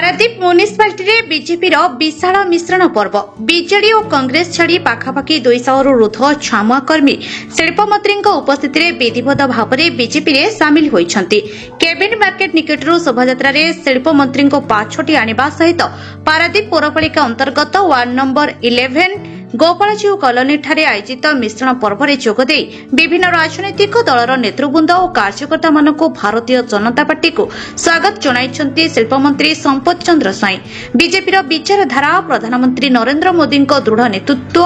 Paradip municipality BJP विशाल मिश्रण पर्व BJD और कांग्रेस छाड़ी पाखापाखि 200 रु ऊर्ध्व छामुआ कर्मी शिल्पमंत्री उपस्थित विधिवत भाव में बीजेपी रे सामिल होइछंती। केबिन मार्केट निकटरू शोभायात्रा शिल्पमंत्री पाछोटी आनिबा सहित पारादीप पौरपालिका अंतर्गत वार्ड नंबर 11 गोपालजीव कॉलोनी ठारे आयोजित मिश्रण पर्व में जोगदे विभिन्न राजनैतिक दलर नेतृवृंद और कार्यकर्ता मानक भारतीय जनता पार्टी को स्वागत जणाइछंती शिल्पमंत्री संपत चंद्र स्वाई। बीजेपी विचारधारा प्रधानमंत्री नरेंद्र मोदी दृढ़ नेतृत्व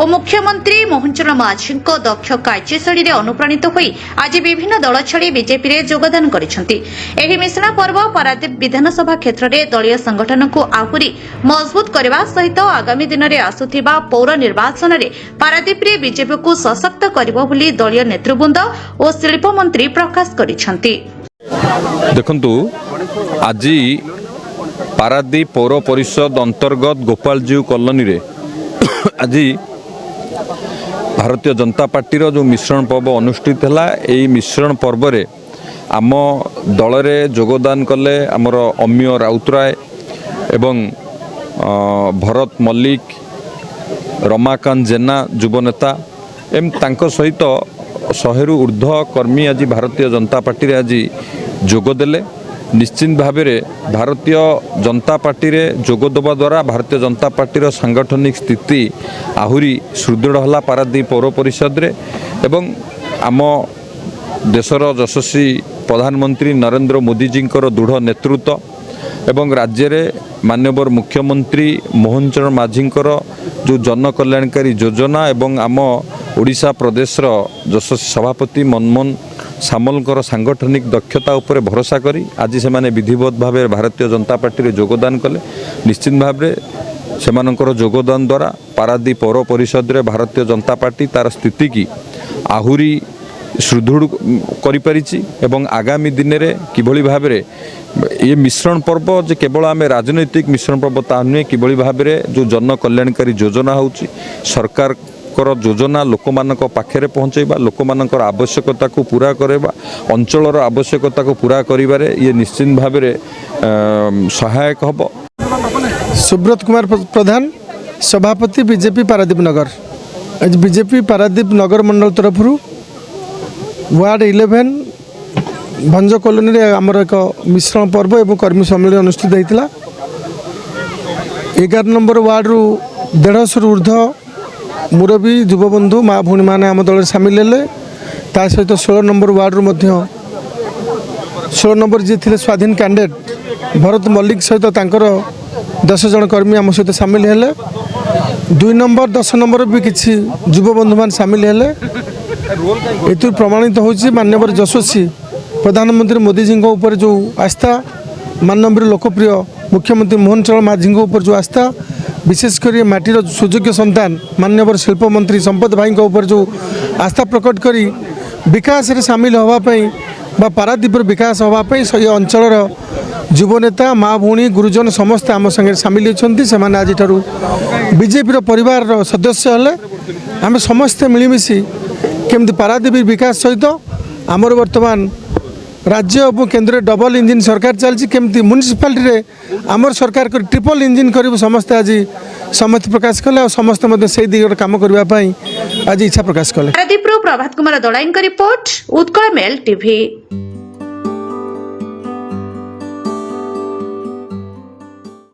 और मुख्यमंत्री मोहन चरण माझी दक्ष कार्यशैली अनुप्राणित होई आज विभिन्न दल छाड़ी बीजेपी रे योगदान करिसेंती। एही मिश्रण पर्व पारादीप विधानसभा क्षेत्र में दलीय संगठन को आहुरी मजबूत करने सहित आगामी दिन में आसुथिबा पौर निर्वाचन में पारादीप रे बीजेपी को सशक्त करिबो बोली दलीय नेतृवृंद और शिल्प मंत्री प्रकाश करिसेंती। देखंतु आज पारादीप पौर परिषद अंतर्गत गोपालजीव कॉलोनी रे आज भारतीय जनता पार्टी जो मिश्रण पर्व अनुष्ठित है। यही मिश्रण पर्व रे आम दल में योगदान कले आमर अमीय राउतराय एवं भरत मल्लिक रमाकांत जेना युवनेता एम तांको सहित 100 रु ऊर्ध्व कर्मी आज भारतीय जनता पार्टी रे आज जोगदेले। निश्चित भाव में भारतीय जनता पार्टी रे जोगदेवा द्वारा भारतीय जनता पार्टी सांगठनिक स्थिति आहुरी सुदृढ़ है पारादीप पौर परिषद रे एवं आम देशर यशस्वी प्रधानमंत्री नरेंद्र मोदी जी दृढ़ नेतृत्व एवं राज्य रे माननीय मुख्यमंत्री मोहन चरण माझी जो जन कल्याणकारी योजना एवं आम ओडिशा प्रदेश यशस्वी सभापति मनमोहन सामलकर सांगठनिक दक्षता उपर भरोसा करी आज से माने विधिवत भाव भारतीय जनता पार्टी रे योगदान कले। निश्चित भाव से योगदान द्वारा पारादीप पौर परिषद रे भारतीय जनता पार्टी तार स्थिति की आहुरी सुदृढ़ करिपारिछि एवं आगामी दिन में किभली भाव ये मिश्रण पर्व जे केवल आम राजनैतिक मिश्रण पर्व ता नुहे किभली भाव जो जन कल्याणकारी योजना होउछि सरकार योजना लोक मानक पाखे पहुँचेबा लोक मानकर आवश्यकता को पूरा करवा अंचलर आवश्यकता को पूरा करिबारे ये निश्चित भाव सहायक हब। सुब्रत कुमार प्रधान सभापति बीजेपी पारादीप नगर। आज बीजेपी पारादीप नगर मंडल तरफ वार्ड 11 भंज कॉलोनी रे आमर एक मिश्रण पर्व एवं कर्मी सम्मेलन अनुष्ठित होता। 11 नंबर वार्ड रु 150 रु ऊर्ध्व मुरबी युवबंधु माँ भूणी मैंने आम दल सामिल हेले। ता सहित 16 नंबर वार्ड रु 16 नंबर जी थे स्वाधीन कैंडिडेट भरत मल्लिक सहित 10 जन कर्मी आम सहित सामिल हेले। 2 नंबर 10 नंबर भी किसी युवबंधु मान सामिल हेले। ये प्रमाणित होची माननीय यशस्वी प्रधानमंत्री मोदी जी ऊपर जो आस्था माननीय लोकप्रिय मुख्यमंत्री मोहन चरण माझी ऊपर जो आस्था विशेषकर माटीर सुयोग्य संतान माननीय शिल्प मंत्री संपत भाई ऊपर जो आस्था प्रकट करी विकास रे सामिल होवाई बा पारादीप विकास होवाई ये अंचल युवनेता माँ भूणी गुरुजन समस्त आम संगे सामिल होती से आज बीजेपी परिवार सदस्य हेले। आम समस्ते मिलमिशि केमती पारादीप विकास सहित आमर वर्तमान राज्य और केंद्र डबल इंजिन सरकार चलती केमती म्युनिसिपालिटी रे आमर सरकार कर ट्रिपल इंजिन करूँ समस्ते आज समस्त प्रकाश कले और समस्त से दिगरे काम करने आज इच्छा प्रकाश कले। पारादीप प्रभात कुमार दलाइन रिपोर्ट उत्कल मेल टीवी।